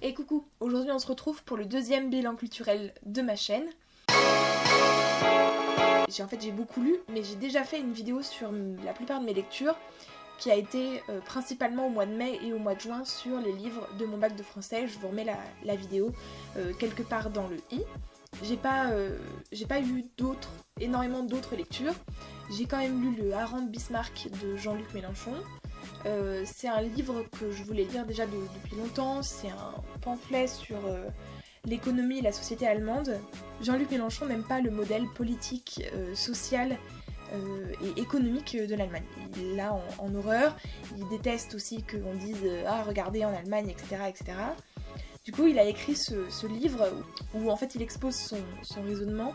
Et coucou, aujourd'hui on se retrouve pour le deuxième bilan culturel de ma chaîne. J'ai beaucoup lu, mais j'ai déjà fait une vidéo sur la plupart de mes lectures qui a été principalement au mois de mai et au mois de juin sur les livres de mon bac de français. Je vous remets la vidéo quelque part dans le i. J'ai pas eu énormément d'autres lectures. J'ai quand même lu le Hareng Bismarck de Jean-Luc Mélenchon. C'est un livre que je voulais lire déjà depuis longtemps. C'est un pamphlet sur l'économie et la société allemande. Jean-Luc Mélenchon n'aime pas le modèle politique, social et économique de l'Allemagne. Il l'a en horreur. Il déteste aussi qu'on dise « Ah, regardez en Allemagne, etc. etc. » Du coup, il a écrit ce livre où en fait il expose son raisonnement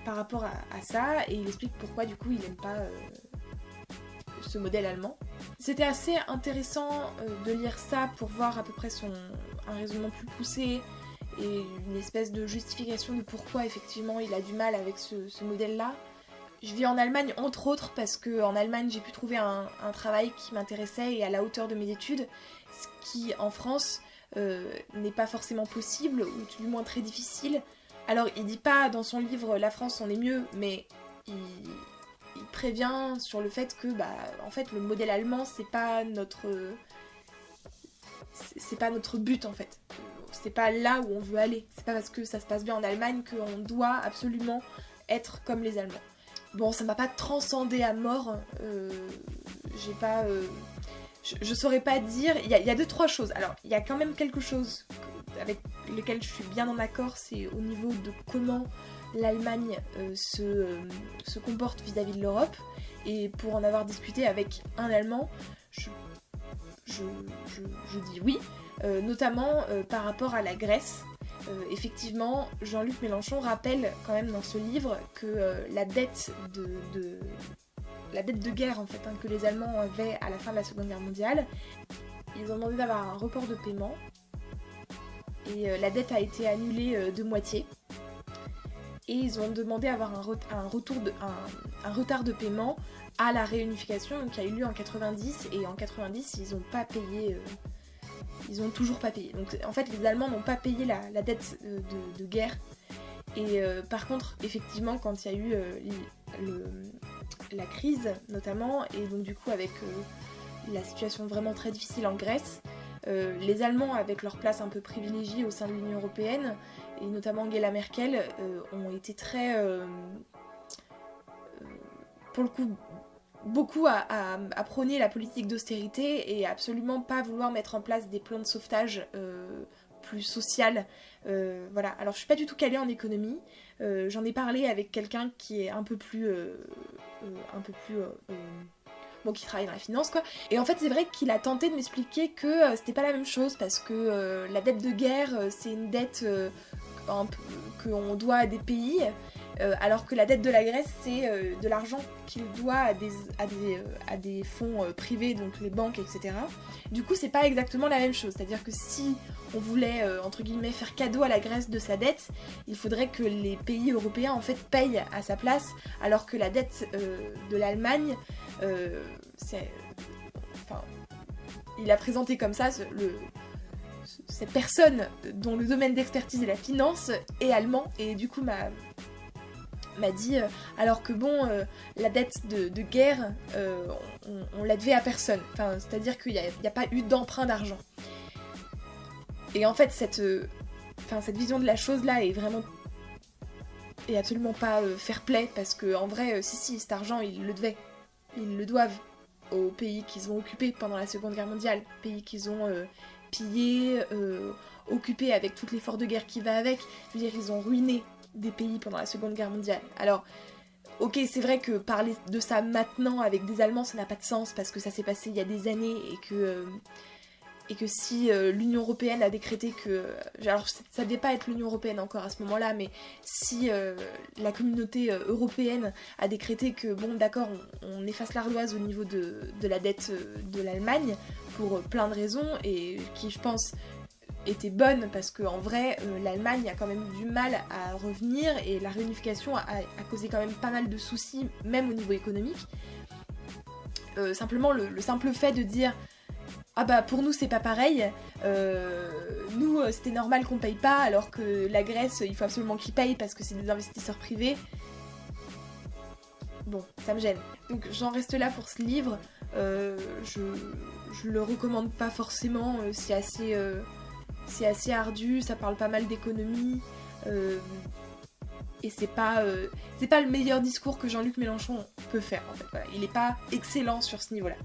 par rapport à ça, et il explique pourquoi du coup il n'aime pas ce modèle allemand. C'était assez intéressant de lire ça pour voir à peu près un raisonnement plus poussé et une espèce de justification de pourquoi effectivement il a du mal avec ce modèle-là. Je vis en Allemagne entre autres parce qu'en Allemagne j'ai pu trouver un travail qui m'intéressait et à la hauteur de mes études, ce qui en France n'est pas forcément possible, ou du moins très difficile. Alors il dit pas dans son livre la France on est mieux, mais il prévient sur le fait que en fait le modèle allemand c'est pas notre but en fait. C'est pas là où on veut aller. C'est pas parce que ça se passe bien en Allemagne qu'on doit absolument être comme les Allemands. Bon, ça m'a pas transcendé à mort. J'ai pas je saurais pas dire, il y a deux, trois choses. Alors, il y a quand même quelque chose avec lequel je suis bien en accord, c'est au niveau de comment l'Allemagne se comporte vis-à-vis de l'Europe. Et pour en avoir discuté avec un Allemand, je dis oui, notamment par rapport à la Grèce. Effectivement, Jean-Luc Mélenchon rappelle quand même dans ce livre que la dette de guerre en fait, que les Allemands avaient à la fin de la Seconde Guerre mondiale. Ils ont demandé d'avoir un report de paiement et la dette a été annulée de moitié. Et ils ont demandé d'avoir un retard de paiement à la réunification qui a eu lieu en 90, et en 90 ils n'ont pas payé, ils ont toujours pas payé. Donc en fait les Allemands n'ont pas payé la dette de guerre. Et par contre effectivement quand il y a eu la crise notamment, et donc du coup avec la situation vraiment très difficile en Grèce, les Allemands avec leur place un peu privilégiée au sein de l'Union Européenne, et notamment Angela Merkel, ont été très pour le coup beaucoup à prôner la politique d'austérité et absolument pas vouloir mettre en place des plans de sauvetage plus social. Voilà. Alors je suis pas du tout calée en économie, j'en ai parlé avec quelqu'un qui est un peu plus bon, qui travaille dans la finance quoi, et en fait c'est vrai qu'il a tenté de m'expliquer que c'était pas la même chose parce que la dette de guerre c'est une dette qu'on doit à des pays, alors que la dette de la Grèce c'est de l'argent qu'il doit à des fonds privés, donc les banques, etc. Du coup c'est pas exactement la même chose, c'est-à-dire que si on voulait entre guillemets faire cadeau à la Grèce de sa dette, il faudrait que les pays européens en fait payent à sa place, alors que la dette de l'Allemagne il a présenté comme ça cette personne dont le domaine d'expertise est la finance est allemand, et du coup m'a dit alors que bon la dette de guerre on la devait à personne, enfin, c'est-à-dire qu'il n'y a pas eu d'emprunt d'argent. Et en fait cette vision de la chose là est absolument pas fair play, parce que en vrai si cet argent ils le doivent aux pays qu'ils ont occupés pendant la Seconde Guerre mondiale, pays qu'ils ont pillés, occupés avec tout l'effort de guerre qui va avec. Je veux dire, ils ont ruiné des pays pendant la Seconde Guerre mondiale. Alors, ok, c'est vrai que parler de ça maintenant avec des Allemands, ça n'a pas de sens, parce que ça s'est passé il y a des années, et que si l'Union Européenne a décrété que... Alors ça devait pas être l'Union Européenne encore à ce moment-là, mais si la communauté européenne a décrété que bon d'accord, on efface l'ardoise au niveau de la dette de l'Allemagne, pour plein de raisons, et qui je pense était bonne, parce qu'en vrai l'Allemagne a quand même eu du mal à revenir, et la réunification a causé quand même pas mal de soucis, même au niveau économique. Simplement le simple fait de dire ah bah pour nous c'est pas pareil, nous c'était normal qu'on paye pas alors que la Grèce il faut absolument qu'ils payent parce que c'est des investisseurs privés. Bon, ça me gêne. Donc j'en reste là pour ce livre. Je le recommande pas forcément, c'est assez ardu, ça parle pas mal d'économie. Et c'est pas le meilleur discours que Jean-Luc Mélenchon peut faire en fait. Voilà. Il est pas excellent sur ce niveau-là.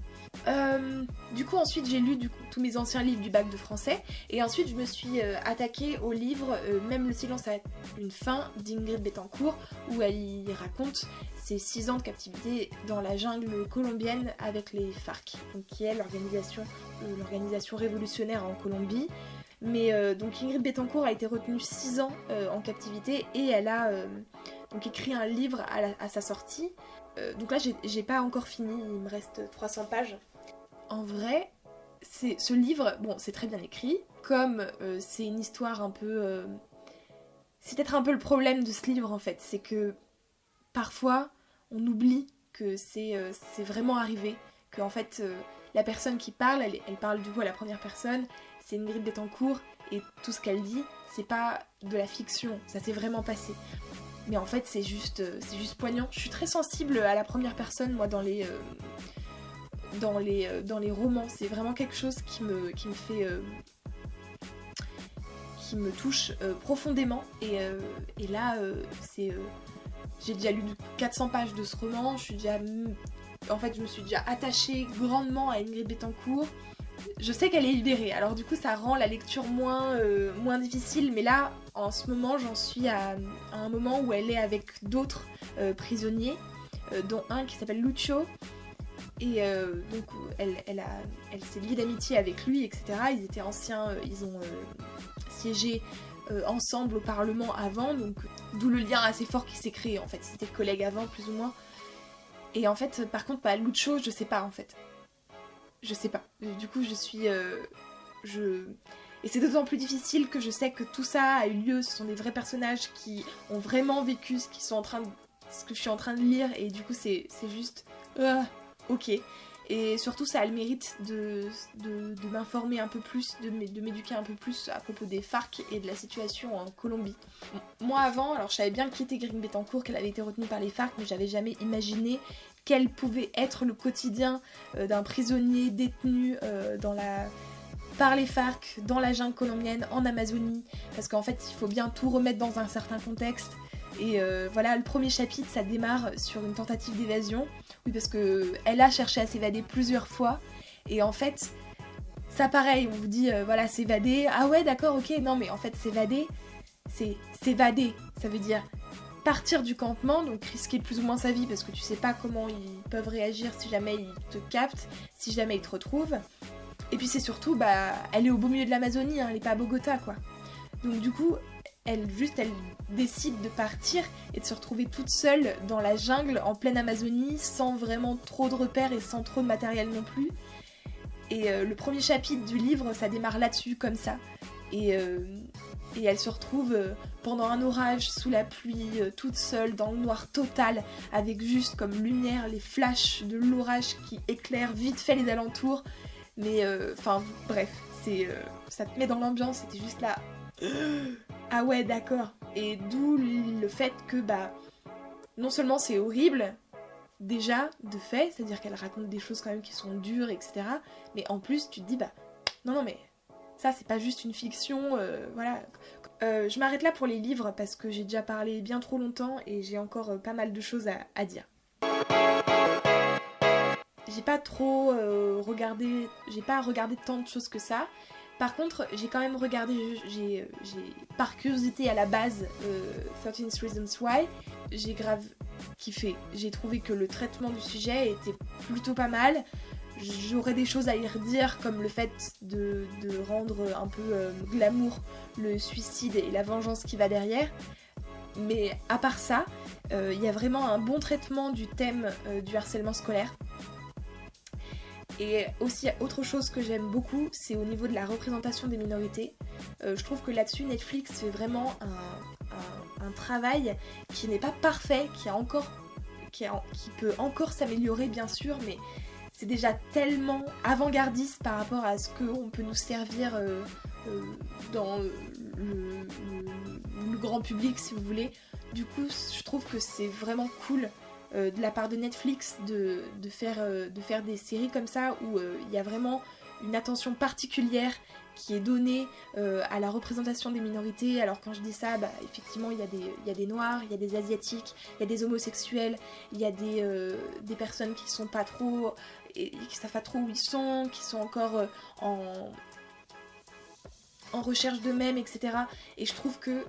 Du coup ensuite j'ai lu tous mes anciens livres du bac de français et ensuite je me suis attaquée au livre Même le silence a une fin d'Ingrid Betancourt où elle y raconte ses 6 ans de captivité dans la jungle colombienne avec les FARC, donc qui est l'organisation révolutionnaire en Colombie. Mais donc Ingrid Betancourt a été retenue 6 ans en captivité et elle a donc écrit un livre à sa sortie. Donc là j'ai pas encore fini, il me reste 300 pages. En vrai, ce livre, bon c'est très bien écrit, comme c'est une histoire un peu... c'est peut-être un peu le problème de ce livre en fait, c'est que parfois on oublie que c'est vraiment arrivé, que en fait la personne qui parle, elle parle du coup à la première personne, c'est Ingrid Betancourt et tout ce qu'elle dit, c'est pas de la fiction, ça s'est vraiment passé. Mais en fait c'est juste poignant. Je suis très sensible à la première personne moi dans les romans. C'est vraiment quelque chose qui me touche profondément. Et là j'ai déjà lu 400 pages de ce roman. Je me suis déjà attachée grandement à Ingrid Betancourt. Je sais qu'elle est libérée, alors du coup ça rend la lecture moins difficile, mais là en ce moment j'en suis à un moment où elle est avec d'autres prisonniers, dont un qui s'appelle Lucio, et donc elle s'est liée d'amitié avec lui, etc. Ils étaient anciens, ils ont siégé ensemble au Parlement avant, donc d'où le lien assez fort qui s'est créé en fait, c'était collègues avant plus ou moins. Et en fait par contre Lucio je sais pas en fait. Je sais pas. Du coup, Et c'est d'autant plus difficile que je sais que tout ça a eu lieu. Ce sont des vrais personnages qui ont vraiment vécu ce que je suis en train de lire. Et du coup, c'est juste... ok. Et surtout, ça a le mérite de m'informer un peu plus, de m'éduquer un peu plus à propos des FARC et de la situation en Colombie. Moi, avant, alors je savais bien qui était Ingrid Betancourt, qu'elle avait été retenue par les FARC, mais j'avais jamais imaginé quel pouvait être le quotidien d'un prisonnier détenu par les FARC dans la jungle colombienne, en Amazonie, parce qu'en fait il faut bien tout remettre dans un certain contexte. Et voilà, le premier chapitre ça démarre sur une tentative d'évasion, oui parce qu'elle a cherché à s'évader plusieurs fois, et en fait ça pareil, on vous dit voilà s'évader, ah ouais d'accord ok, non mais en fait s'évader, c'est s'évader, ça veut dire partir du campement, donc risquer plus ou moins sa vie parce que tu sais pas comment ils peuvent réagir si jamais ils te captent, si jamais ils te retrouvent. Et puis c'est surtout, elle est au beau milieu de l'Amazonie, hein, elle est pas à Bogota quoi. Donc du coup, elle décide de partir et de se retrouver toute seule dans la jungle en pleine Amazonie, sans vraiment trop de repères et sans trop de matériel non plus. Et le premier chapitre du livre, ça démarre là-dessus comme ça. Et elle se retrouve pendant un orage, sous la pluie, toute seule, dans le noir total, avec juste comme lumière les flashs de l'orage qui éclairent vite fait les alentours. Mais bref, ça te met dans l'ambiance, c'était juste là. Ah ouais, d'accord. Et d'où le fait que non seulement c'est horrible, déjà, de fait, c'est-à-dire qu'elle raconte des choses quand même qui sont dures, etc. Mais en plus, tu te dis, non mais ça c'est pas juste une fiction, voilà. Je m'arrête là pour les livres parce que j'ai déjà parlé bien trop longtemps et j'ai encore pas mal de choses à dire. J'ai pas trop regardé tant de choses que ça. Par contre, j'ai quand même regardé, j'ai par curiosité à la base 13 Reasons Why, j'ai grave kiffé. J'ai trouvé que le traitement du sujet était plutôt pas mal. J'aurais des choses à y redire comme le fait de rendre un peu glamour le suicide et la vengeance qui va derrière. Mais à part ça, il y a vraiment un bon traitement du thème du harcèlement scolaire. Et aussi, autre chose que j'aime beaucoup, c'est au niveau de la représentation des minorités. Je trouve que là-dessus, Netflix fait vraiment un travail qui n'est pas parfait, qui peut encore s'améliorer bien sûr, mais c'est déjà tellement avant-gardiste par rapport à ce qu'on peut nous servir dans le grand public si vous voulez. Du coup je trouve que c'est vraiment cool de la part de Netflix de faire des séries comme ça où il y a vraiment une attention particulière qui est donnée à la représentation des minorités. Alors quand je dis ça, effectivement il y a des noirs, il y a des asiatiques, il y a des homosexuels, il y a des personnes qui sont pas trop, et qui savent pas trop où ils sont, qui sont encore en recherche d'eux-mêmes, etc. Et je trouve que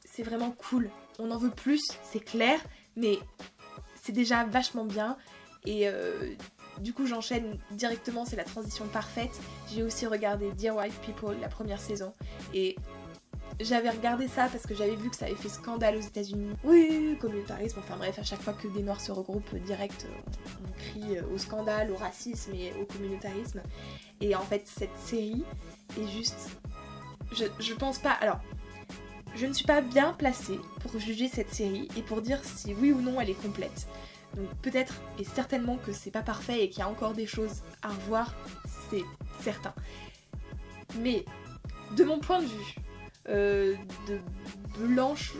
c'est vraiment cool. On en veut plus, c'est clair, mais c'est déjà vachement bien. Et du coup j'enchaîne directement, c'est la transition parfaite. J'ai aussi regardé Dear White People, la première saison, et j'avais regardé ça parce que j'avais vu que ça avait fait scandale aux États-Unis. Oui, communautarisme, enfin bref, à chaque fois que des noirs se regroupent direct, on crie au scandale, au racisme et au communautarisme. Et en fait cette série est juste... Je pense pas... Alors, je ne suis pas bien placée pour juger cette série et pour dire si oui ou non elle est complète. Donc peut-être et certainement que c'est pas parfait et qu'il y a encore des choses à revoir, c'est certain. Mais de mon point de vue, de blanche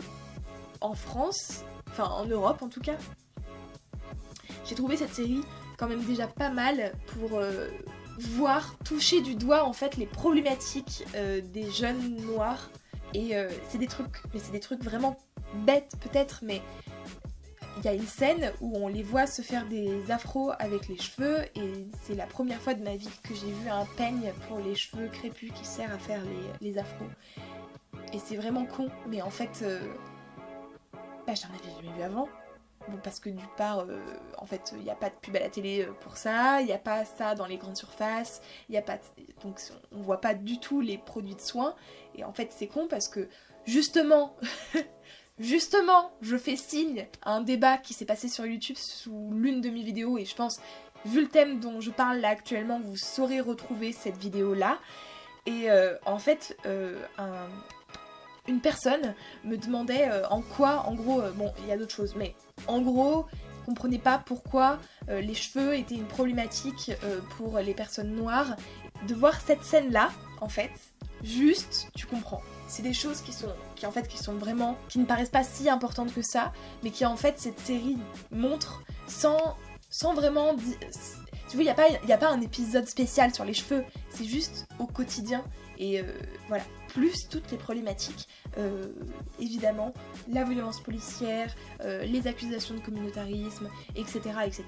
en France, enfin en Europe en tout cas, j'ai trouvé cette série quand même déjà pas mal pour voir, toucher du doigt en fait les problématiques des jeunes noirs. Et c'est des trucs vraiment bêtes peut-être, mais il y a une scène où on les voit se faire des afros avec les cheveux, et c'est la première fois de ma vie que j'ai vu un peigne pour les cheveux crépus qui sert à faire les afros. Et c'est vraiment con, mais en fait, j'en avais jamais vu avant. Bon, parce que d'une part, en fait, il n'y a pas de pub à la télé pour ça, il n'y a pas ça dans les grandes surfaces, il y a pas donc on voit pas du tout les produits de soins. Et en fait, c'est con parce que justement, je fais signe à un débat qui s'est passé sur YouTube sous l'une de mes vidéos, et je pense, vu le thème dont je parle là actuellement, vous saurez retrouver cette vidéo là. Et en fait, une personne me demandait en quoi, en gros, bon, il y a d'autres choses, mais en gros, comprenait pas pourquoi les cheveux étaient une problématique pour les personnes noires. De voir cette scène-là, en fait, juste, tu comprends. C'est des choses qui sont vraiment, qui ne paraissent pas si importantes que ça, mais qui en fait cette série montre sans vraiment tu vois, il n'y a pas un épisode spécial sur les cheveux, c'est juste au quotidien. Et voilà, plus toutes les problématiques, évidemment, la violence policière, les accusations de communautarisme, etc., etc.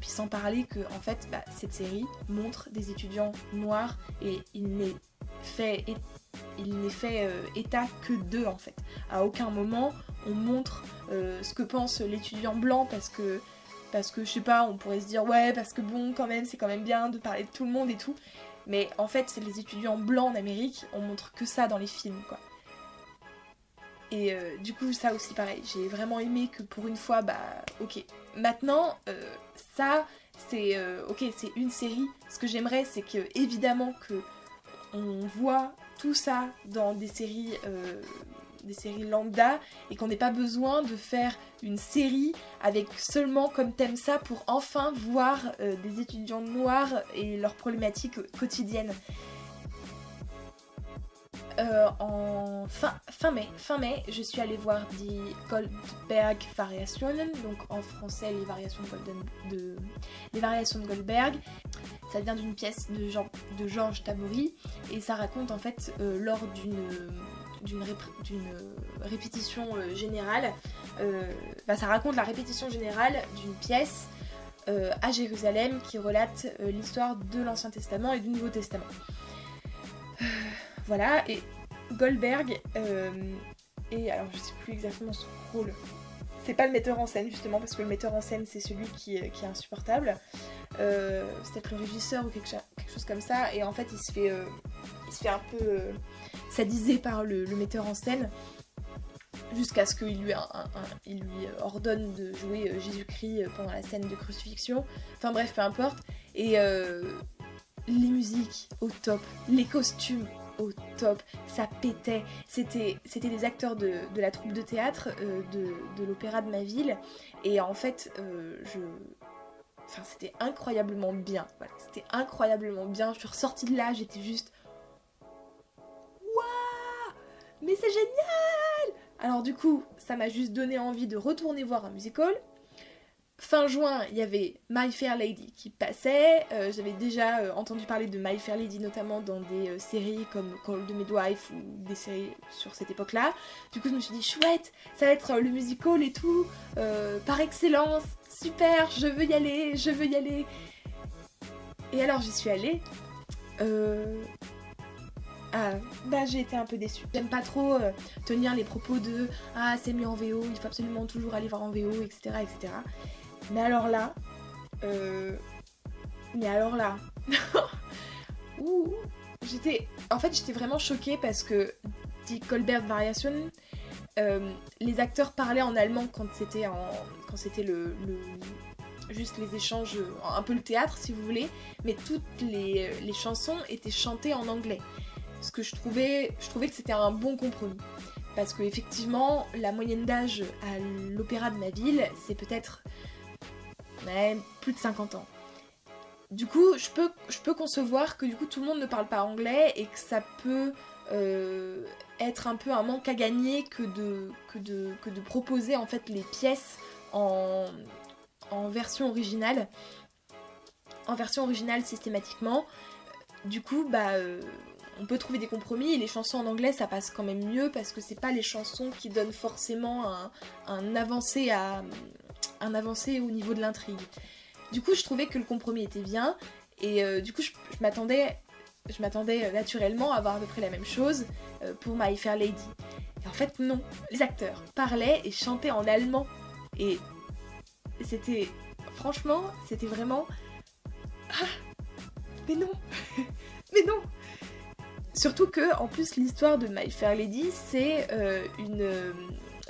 Puis sans parler que, en fait, cette série montre des étudiants noirs, et il n'est fait état que d'eux, en fait. À aucun moment, on montre ce que pense l'étudiant blanc, parce que je sais pas, on pourrait se dire ouais, parce que bon, quand même, c'est quand même bien de parler de tout le monde et tout. Mais en fait, c'est les étudiants blancs en Amérique, on montre que ça dans les films, quoi. Et du coup, ça aussi pareil, j'ai vraiment aimé que pour une fois, ok. Maintenant, ça, c'est ok, c'est une série. Ce que j'aimerais, c'est que, évidemment, que on voit tout ça dans des séries lambda, et qu'on n'ait pas besoin de faire une série avec seulement comme thème ça pour enfin voir des étudiants noirs et leurs problématiques quotidiennes. En fin mai, je suis allée voir Die Goldberg Variationen, donc en français les variations de Goldberg. Ça vient d'une pièce de Georges Tabori, et ça raconte en fait lors d'une répétition générale, ça raconte la répétition générale d'une pièce à Jérusalem qui relate l'histoire de l'Ancien Testament et du Nouveau Testament. Voilà, et Goldberg, et alors je sais plus exactement son rôle, c'est pas le metteur en scène justement, parce que le metteur en scène c'est celui qui est insupportable, c'est peut-être le régisseur ou quelque chose comme ça, et en fait il se fait un peu sadiser par le metteur en scène, jusqu'à ce qu'il lui ordonne de jouer Jésus-Christ pendant la scène de crucifixion, enfin bref, peu importe, et les musiques au top, les costumes au top, ça pétait, c'était des acteurs de la troupe de théâtre de l'opéra de ma ville, et en fait c'était incroyablement bien, voilà, c'était incroyablement bien, je suis ressortie de là, j'étais juste mais c'est génial! Alors du coup, ça m'a juste donné envie de retourner voir un musical. Fin juin, il y avait My Fair Lady qui passait. J'avais déjà entendu parler de My Fair Lady notamment dans des séries comme Call the Midwife ou des séries sur cette époque-là. Du coup, je me suis dit, chouette, ça va être le musical et tout, par excellence, super, je veux y aller, je veux y aller. Et alors, j'y suis allée. J'ai été un peu déçue. J'aime pas trop tenir les propos de c'est mieux en VO, il faut absolument toujours aller voir en VO, etc. etc. Mais alors là, ouh, j'étais vraiment choquée parce que Die Goldberg Variation, les acteurs parlaient en allemand quand c'était juste les échanges, un peu le théâtre si vous voulez, mais toutes les chansons étaient chantées en anglais. Ce que je trouvais que c'était un bon compromis. Parce que effectivement, la moyenne d'âge à l'opéra de ma ville, c'est peut-être plus de 50 ans. Du coup, je peux concevoir que du coup tout le monde ne parle pas anglais et que ça peut être un peu un manque à gagner que de proposer en fait les pièces en version originale. En version originale systématiquement. Du coup, on peut trouver des compromis et les chansons en anglais ça passe quand même mieux parce que c'est pas les chansons qui donnent forcément un avancé au niveau de l'intrigue. Du coup je trouvais que le compromis était bien et du coup je m'attendais naturellement à avoir à peu près la même chose pour My Fair Lady. Et en fait non, les acteurs parlaient et chantaient en allemand et c'était vraiment mais non mais non. Surtout que, en plus, l'histoire de My Fair Lady, c'est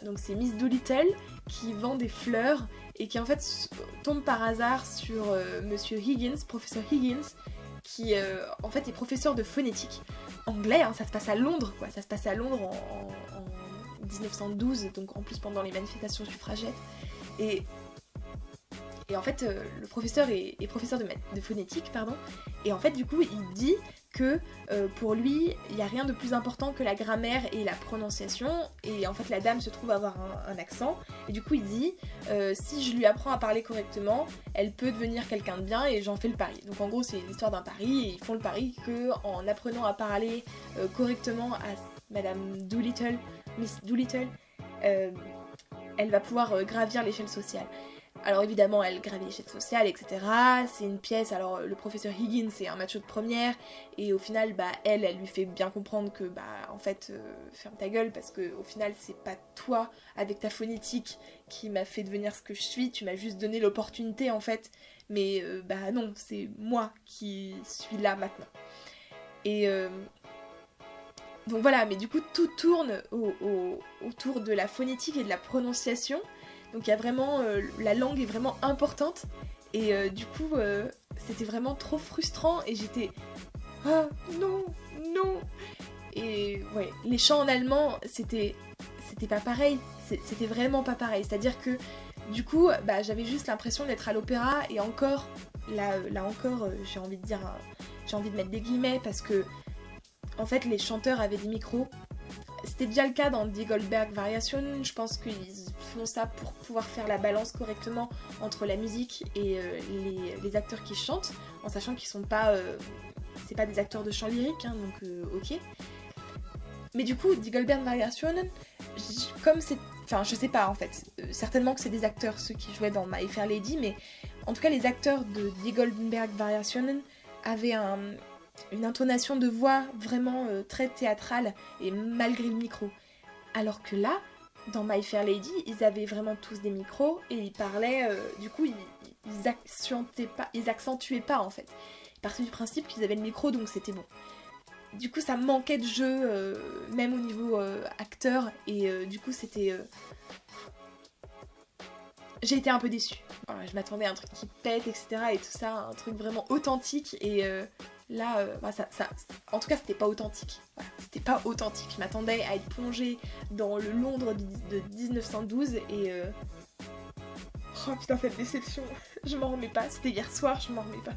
donc c'est Miss Doolittle qui vend des fleurs et qui en fait tombe par hasard sur Monsieur Higgins, professeur Higgins, qui en fait est professeur de phonétique anglais. Hein, ça se passe à Londres, quoi. Ça se passe à Londres en 1912, donc en plus pendant les manifestations suffragettes. Et en fait, le professeur est professeur de phonétique, pardon. Et en fait, du coup, il dit que pour lui, il n'y a rien de plus important que la grammaire et la prononciation. Et en fait, la dame se trouve avoir un accent. Et du coup, il dit, si je lui apprends à parler correctement, elle peut devenir quelqu'un de bien et j'en fais le pari. Donc en gros, c'est l'histoire d'un pari. Et ils font le pari qu'en apprenant à parler correctement à Madame Doolittle, Miss Doolittle, elle va pouvoir gravir l'échelle sociale. Alors évidemment, elle gravit l'échelle sociale, etc. C'est une pièce, alors le professeur Higgins c'est un macho de première, et au final, elle lui fait bien comprendre que, en fait, ferme ta gueule, parce que au final, c'est pas toi, avec ta phonétique, qui m'a fait devenir ce que je suis, tu m'as juste donné l'opportunité, en fait, mais non, c'est moi qui suis là maintenant. Et donc voilà, mais du coup, tout tourne autour de la phonétique et de la prononciation. Donc il y a vraiment, la langue est vraiment importante et du coup c'était vraiment trop frustrant et j'étais non. Et ouais, les chants en allemand c'était pas pareil, c'était vraiment pas pareil. C'est-à-dire que du coup j'avais juste l'impression d'être à l'opéra et encore, là encore j'ai envie de mettre des guillemets parce que en fait les chanteurs avaient des micros. C'était déjà le cas dans Die Goldberg Variation, je pense qu'ils font ça pour pouvoir faire la balance correctement entre la musique et les acteurs qui chantent, en sachant qu'ils sont pas... c'est pas des acteurs de chant lyrique, hein, donc ok. Mais du coup, Die Goldberg Variation, comme c'est... Enfin, je sais pas en fait, certainement que c'est des acteurs ceux qui jouaient dans My Fair Lady, mais en tout cas les acteurs de Die Goldberg Variation avaient une intonation de voix vraiment très théâtrale et malgré le micro. Alors que là, dans My Fair Lady, ils avaient vraiment tous des micros et ils parlaient, du coup ils accentuaient pas en fait. Ils partaient du principe qu'ils avaient le micro donc c'était bon. Du coup ça manquait de jeu, même au niveau acteur et du coup c'était... J'ai été un peu déçue. Voilà, je m'attendais à un truc qui pète, etc. et tout ça, un truc vraiment authentique et... Là, en tout cas, c'était pas authentique. Voilà, c'était pas authentique. Je m'attendais à être plongée dans le Londres de 1912 et... Oh putain, cette déception, je m'en remets pas. C'était hier soir, je m'en remets pas.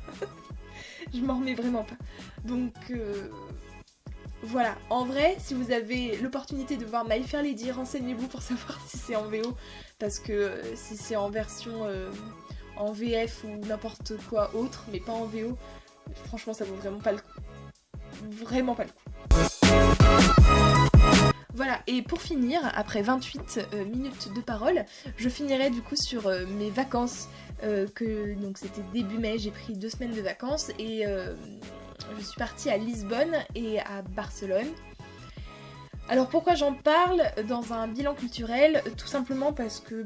Je m'en remets vraiment pas. Donc, Voilà, en vrai, si vous avez l'opportunité de voir My Fair Lady, renseignez-vous pour savoir si c'est en VO, parce que si c'est en version en VF ou n'importe quoi autre, mais pas en VO, franchement ça vaut vraiment pas le coup. Vraiment pas le coup. Voilà, et pour finir, après 28 minutes de parole, je finirai du coup sur mes vacances, donc c'était début mai, j'ai pris 2 semaines de vacances, et je suis partie à Lisbonne et à Barcelone. Alors pourquoi j'en parle dans un bilan culturel? Tout simplement parce que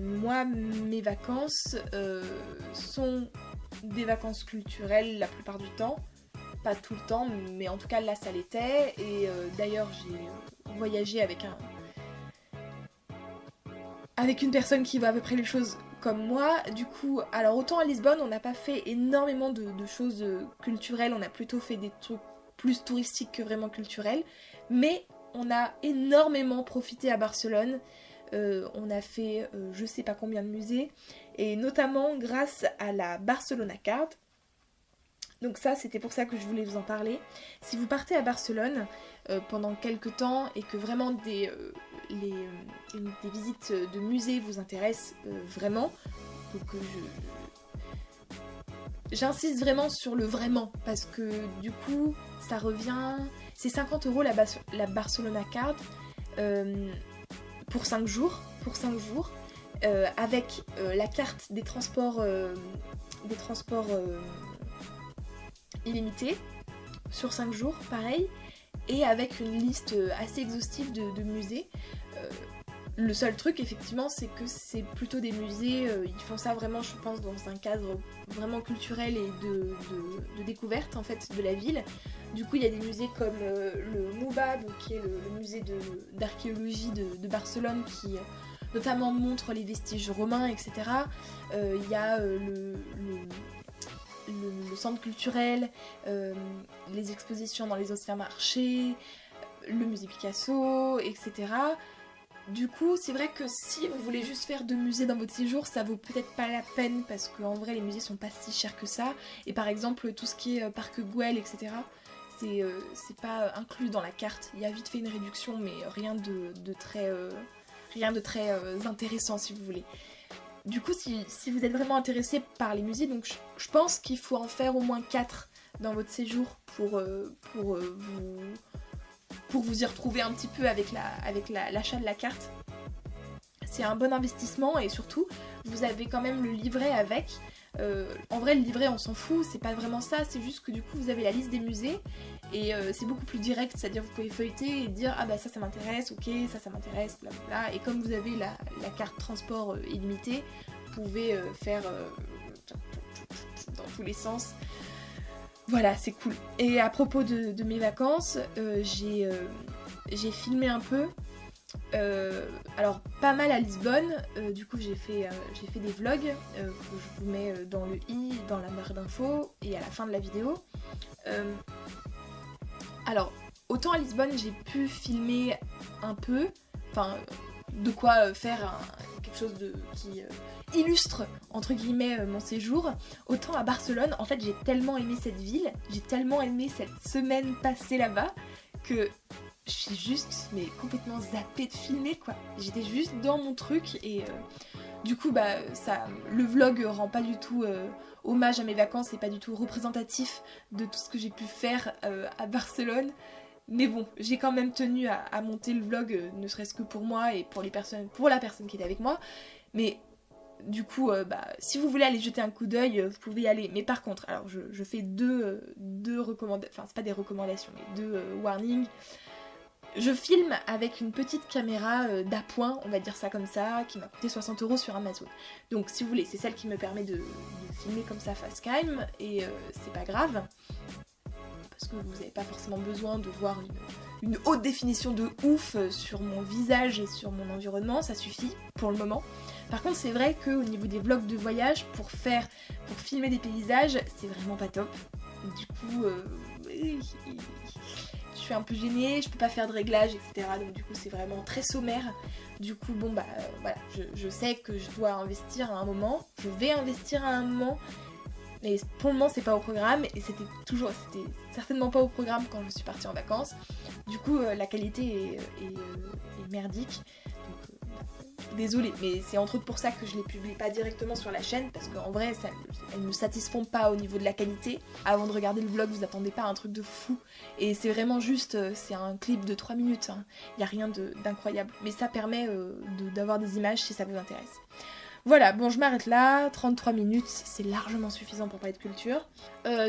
moi, mes vacances sont des vacances culturelles la plupart du temps. Pas tout le temps, mais en tout cas là ça l'était. Et d'ailleurs j'ai voyagé avec une personne qui voit à peu près les choses comme moi. Du coup, alors autant à Lisbonne on n'a pas fait énormément de choses culturelles, on a plutôt fait des trucs plus touristiques que vraiment culturels, mais on a énormément profité à Barcelone. On a fait je sais pas combien de musées, et notamment grâce à la Barcelona Card. Donc ça, c'était pour ça que je voulais vous en parler. Si vous partez à Barcelone pendant quelques temps et que vraiment des visites de musées vous intéressent vraiment, donc j'insiste vraiment sur le vraiment, parce que du coup, ça revient... C'est 50 € la Barcelona Card pour 5 jours. Avec la carte des transports illimité sur 5 jours, pareil, et avec une liste assez exhaustive de musées. Le seul truc, effectivement, c'est que c'est plutôt des musées, ils font ça vraiment, je pense, dans un cadre vraiment culturel et de découverte, en fait, de la ville. Du coup, il y a des musées comme le MUBA, donc, qui est le musée d'archéologie de Barcelone, qui notamment montre les vestiges romains, etc. Il y a le centre culturel, les expositions dans les anciens marchés, le musée Picasso, etc. Du coup, c'est vrai que si vous voulez juste faire 2 musées dans votre séjour, ça vaut peut-être pas la peine, parce qu'en vrai les musées sont pas si chers que ça. Et par exemple, tout ce qui est parc Güell, etc., c'est pas inclus dans la carte. Il y a vite fait une réduction, mais rien de très intéressant, si vous voulez. Du coup, si vous êtes vraiment intéressé par les musées, donc je pense qu'il faut en faire au moins 4 dans votre séjour pour vous y retrouver un petit peu avec l'achat de la carte. C'est un bon investissement, et surtout, vous avez quand même le livret avec. En vrai, le livret, on s'en fout, c'est pas vraiment ça, c'est juste que du coup, vous avez la liste des musées, et c'est beaucoup plus direct, c'est-à-dire vous pouvez feuilleter et dire « Ah bah ça m'intéresse, ok, ça m'intéresse, blablabla ». Et comme vous avez la carte transport illimitée, vous pouvez faire dans tous les sens. Voilà, c'est cool. Et à propos de mes vacances, j'ai filmé un peu. Alors pas mal à Lisbonne, du coup j'ai fait des vlogs que je vous mets dans le dans la barre d'infos et à la fin de la vidéo. Alors autant à Lisbonne j'ai pu filmer un peu, enfin de quoi faire quelque chose qui illustre entre guillemets mon séjour, autant à Barcelone en fait j'ai tellement aimé cette ville, j'ai tellement aimé cette semaine passée là-bas que je suis juste complètement zappée de filmer quoi. J'étais juste dans mon truc, et du coup le vlog rend pas du tout hommage à mes vacances, c'est pas du tout représentatif de tout ce que j'ai pu faire à Barcelone. Mais bon, j'ai quand même tenu à monter le vlog, ne serait-ce que pour moi et pour la personne qui était avec moi. Mais du coup, si vous voulez aller jeter un coup d'œil, vous pouvez y aller. Mais par contre, alors je fais deux recommandations, enfin c'est pas des recommandations, mais 2 warnings. Je filme avec une petite caméra d'appoint, on va dire ça comme ça, qui m'a coûté 60 € sur Amazon. Donc si vous voulez, c'est celle qui me permet de filmer comme ça face cam, et c'est pas grave. Parce que vous n'avez pas forcément besoin de voir une haute définition de ouf sur mon visage et sur mon environnement, ça suffit pour le moment. Par contre, c'est vrai qu'au niveau des vlogs de voyage, pour filmer des paysages, c'est vraiment pas top. Du coup, je suis un peu gênée, je peux pas faire de réglages, etc. Donc du coup, c'est vraiment très sommaire. Du coup, voilà, je sais que je dois investir à un moment, je vais investir à un moment. Mais pour le moment c'est pas au programme et c'était certainement pas au programme quand je suis partie en vacances. Du coup la qualité est merdique. Désolée, mais c'est entre autres pour ça que je les publie pas directement sur la chaîne, parce qu'en vrai, elles ne me satisfont pas au niveau de la qualité. Avant de regarder le vlog, vous attendez pas à un truc de fou. Et c'est vraiment juste, c'est un clip de 3 minutes, hein. Y a rien d'incroyable. Mais ça permet d'avoir des images si ça vous intéresse. Voilà, bon je m'arrête là, 33 minutes, c'est largement suffisant pour parler de culture.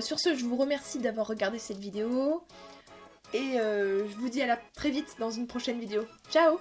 Sur ce, je vous remercie d'avoir regardé cette vidéo. Et je vous dis à très vite dans une prochaine vidéo. Ciao!